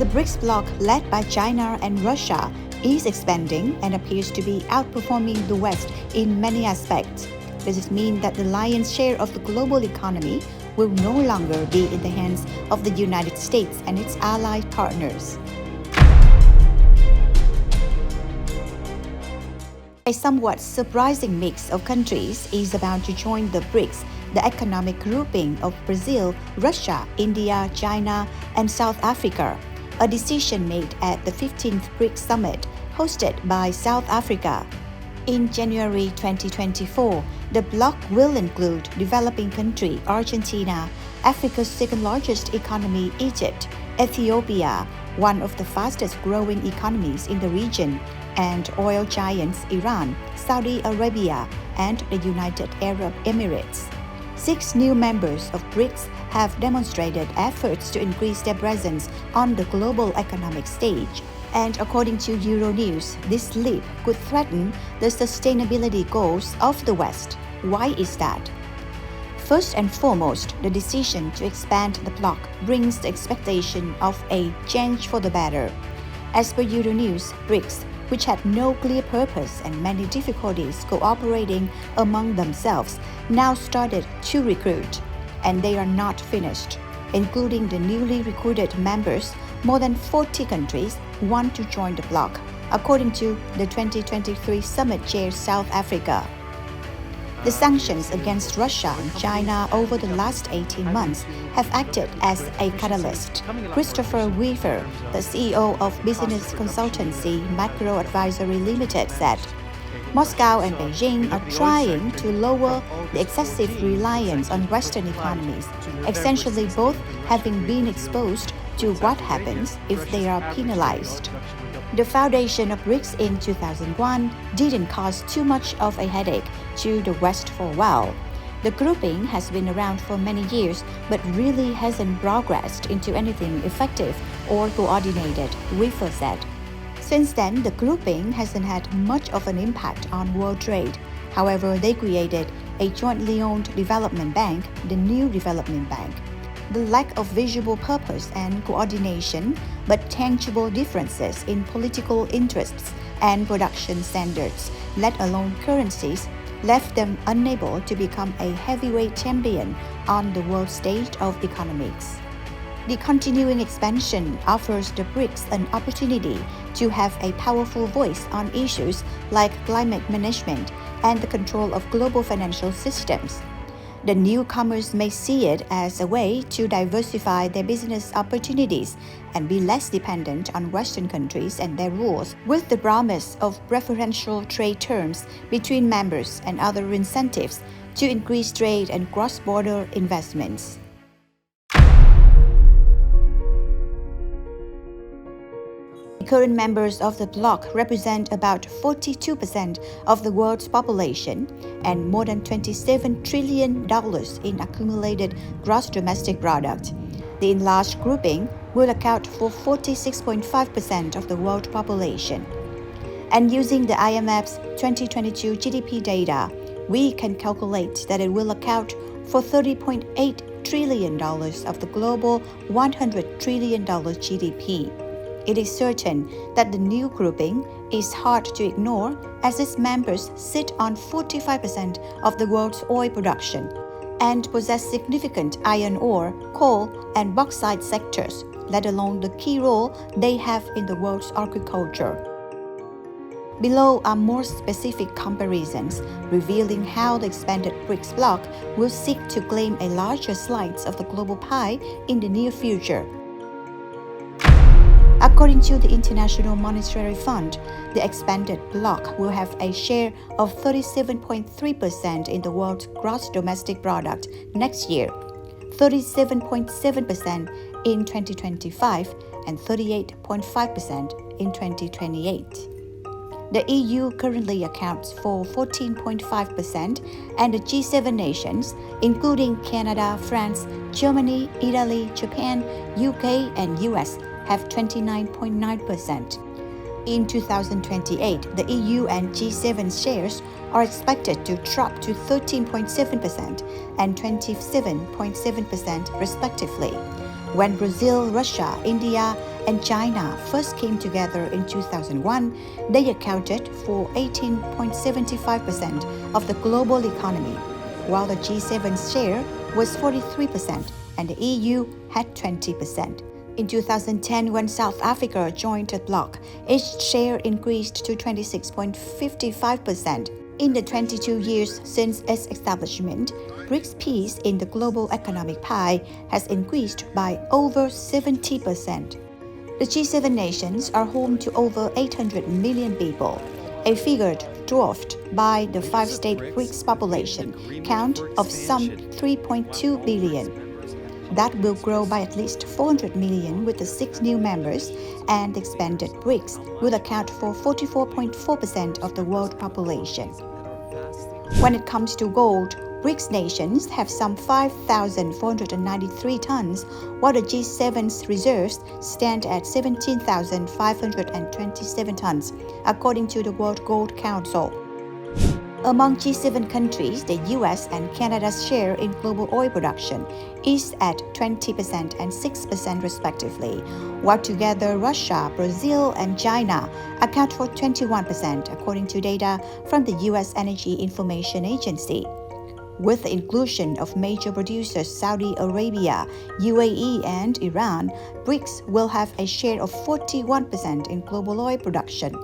The BRICS bloc, led by China and Russia, is expanding and appears to be outperforming the West in many aspects. Does this mean that the lion's share of the global economy will no longer be in the hands of the United States and its allied partners? A somewhat surprising mix of countries is about to join the BRICS, the economic grouping of Brazil, Russia, India, China, and South Africa, a decision made at the 15th BRICS Summit hosted by South Africa. In January 2024, the bloc will include developing country Argentina, Africa's second-largest economy Egypt, Ethiopia, one of the fastest-growing economies in the region, and oil giants Iran, Saudi Arabia, and the United Arab Emirates. 6 new members of BRICS have demonstrated efforts to increase their presence on the global economic stage. And according to Euronews, this leap could threaten the sustainability goals of the West. Why is that? First and foremost, the decision to expand the bloc brings the expectation of a change for the better. As per Euronews, BRICS, which had no clear purpose and many difficulties cooperating among themselves, now started to recruit, and they are not finished. Including the newly recruited members, more than 40 countries want to join the bloc, according to the 2023 summit chair South Africa. The sanctions against Russia and China over the last 18 months have acted as a catalyst. Christopher Weaver, the CEO of business consultancy Macro Advisory Limited, said, Moscow and Beijing are trying to lower the excessive reliance on Western economies, essentially both having been exposed to what happens if they are penalized. The foundation of BRICS in 2001 didn't cause too much of a headache to the West for a while. The grouping has been around for many years but really hasn't progressed into anything effective or coordinated, Weaver said. Since then, the grouping hasn't had much of an impact on world trade. However, they created a jointly owned development bank, the New Development Bank. The lack of visible purpose and coordination, but tangible differences in political interests and production standards, let alone currencies, left them unable to become a heavyweight champion on the world stage of economics. The continuing expansion offers the BRICS an opportunity to have a powerful voice on issues like climate management and the control of global financial systems. The newcomers may see it as a way to diversify their business opportunities and be less dependent on Western countries and their rules, with the promise of preferential trade terms between members and other incentives to increase trade and cross-border investments. Current members of the bloc represent about 42% of the world's population and more than $27 trillion in accumulated gross domestic product. The enlarged grouping will account for 46.5% of the world population. And using the IMF's 2022 GDP data, we can calculate that it will account for $30.8 trillion of the global $100 trillion GDP. It is certain that the new grouping is hard to ignore as its members sit on 45% of the world's oil production and possess significant iron ore, coal, and bauxite sectors, let alone the key role they have in the world's agriculture. Below are more specific comparisons revealing how the expanded BRICS bloc will seek to claim a larger slice of the global pie in the near future. According to the International Monetary Fund, the expanded bloc will have a share of 37.3% in the world's gross domestic product next year, 37.7% in 2025, and 38.5% in 2028. The EU currently accounts for 14.5%, and the G7 nations, including Canada, France, Germany, Italy, Japan, UK, and US, have 29.9%. In 2028, the EU and G7 shares are expected to drop to 13.7% and 27.7% respectively, when Brazil, Russia, India, and China first came together in 2001, they accounted for 18.75% of the global economy, while the G7's share was 43% and the EU had 20%. In 2010, when South Africa joined the bloc, its share increased to 26.55%. In the 22 years since its establishment, BRICS' piece in the global economic pie has increased by over 70%. The G7 nations are home to over 800 million people, a figure dwarfed by the five-state BRICS population count of some 3.2 billion. That will grow by at least 400 million with the 6 new members, and the expanded BRICS will account for 44.4% of the world population. When it comes to gold, BRICS nations have some 5,493 tons, while the G7's reserves stand at 17,527 tons, according to the World Gold Council. Among G7 countries, the US and Canada's share in global oil production is at 20% and 6% respectively, while together Russia, Brazil, and China account for 21%, according to data from the US Energy Information Agency. With the inclusion of major producers Saudi Arabia, UAE, and Iran, BRICS will have a share of 41% in global oil production.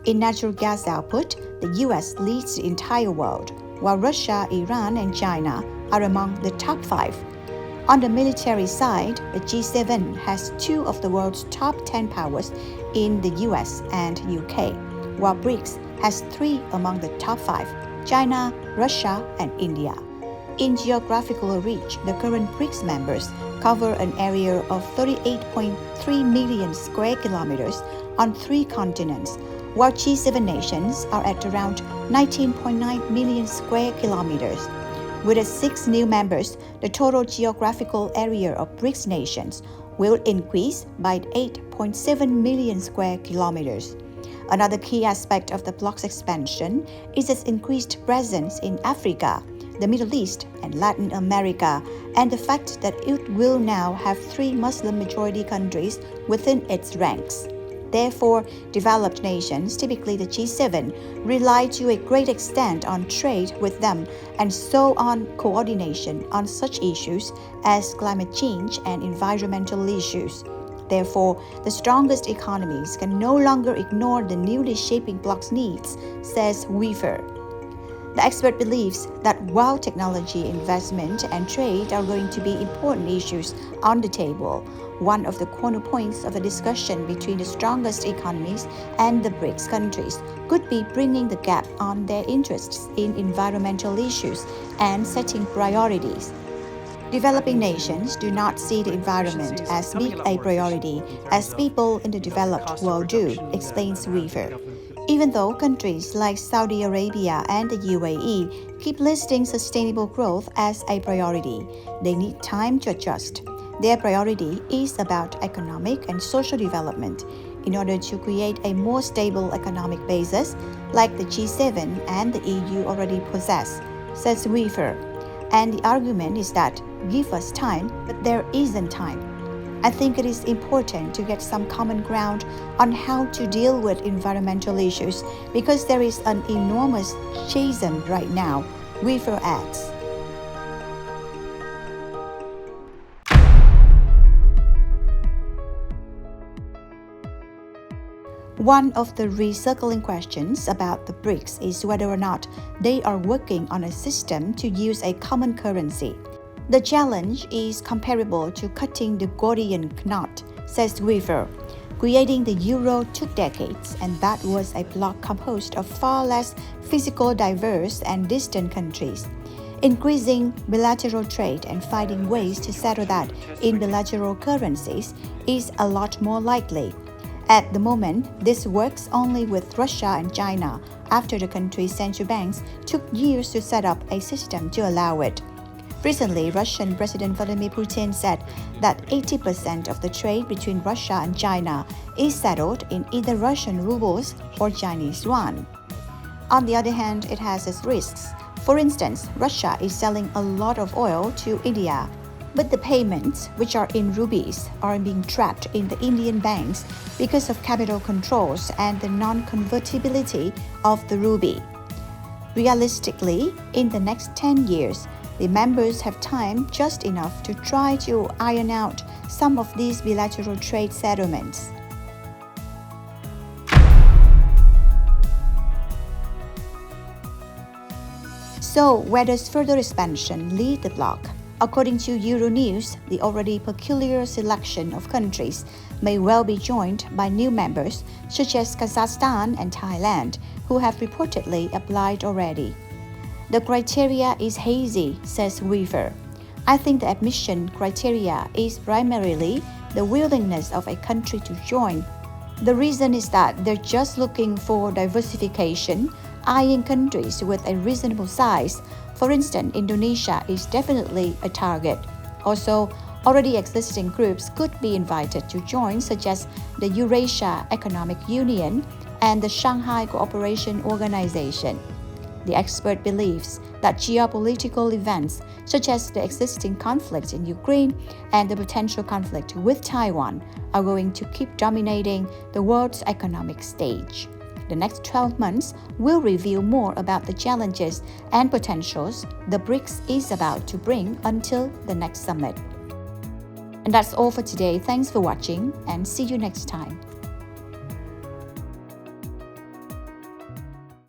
In natural gas output, the US leads the entire world, while Russia, Iran, and China are among the top 5. On the military side, the G7 has 2 of the world's top 10 powers in the US and UK, while BRICS has 3 among the top 5, China, Russia, and India. In geographical reach, the current BRICS members cover an area of 38.3 million square kilometers on 3 continents, while G7 nations are at around 19.9 million square kilometers. With the 6 new members, the total geographical area of BRICS nations will increase by 8.7 million square kilometers. Another key aspect of the bloc's expansion is its increased presence in Africa, the Middle East, and Latin America, and the fact that it will now have 3 Muslim-majority countries within its ranks. Therefore, developed nations, typically the G7, rely to a great extent on trade with them and so on coordination on such issues as climate change and environmental issues. Therefore, the strongest economies can no longer ignore the newly shaping bloc's needs, says Weaver. The expert believes that while technology, investment, and trade are going to be important issues on the table, one of the corner points of the discussion between the strongest economies and the BRICS countries could be bringing the gap on their interests in environmental issues and setting priorities. Developing nations do not see the environment as big a priority as people in the developed world do, explains Weaver. Even though countries like Saudi Arabia and the UAE keep listing sustainable growth as a priority, they need time to adjust. Their priority is about economic and social development in order to create a more stable economic basis like the G7 and the EU already possess, says Weaver. And the argument is that give us time, but there isn't time. I think it is important to get some common ground on how to deal with environmental issues because there is an enormous chasm right now, Weaver adds. One of the recircling questions about the BRICS is whether or not they are working on a system to use a common currency. The challenge is comparable to cutting the Gordian knot, says Weaver. Creating the euro took decades, and that was a bloc composed of far less physically diverse and distant countries. Increasing bilateral trade and finding ways to settle that in bilateral currencies is a lot more likely. At the moment, this works only with Russia and China after the country's central banks took years to set up a system to allow it. Recently, Russian President Vladimir Putin said that 80% of the trade between Russia and China is settled in either Russian rubles or Chinese yuan. On the other hand, it has its risks. For instance, Russia is selling a lot of oil to India. But the payments, which are in rupees, are being trapped in the Indian banks because of capital controls and the non-convertibility of the rupee. Realistically, in the next 10 years, the members have time just enough to try to iron out some of these bilateral trade settlements. So, where does further expansion lead the bloc? According to Euronews, the already peculiar selection of countries may well be joined by new members such as Kazakhstan and Thailand, who have reportedly applied already. The criteria is hazy, says Weaver. I think the admission criteria is primarily the willingness of a country to join. The reason is that they're just looking for diversification, eyeing countries with a reasonable size. For instance, Indonesia is definitely a target. Also, already existing groups could be invited to join, such as the Eurasia Economic Union and the Shanghai Cooperation Organization. The expert believes that geopolitical events, such as the existing conflict in Ukraine and the potential conflict with Taiwan, are going to keep dominating the world's economic stage. The next 12 months will reveal more about the challenges and potentials the BRICS is about to bring until the next summit. And that's all for today. Thanks for watching and see you next time.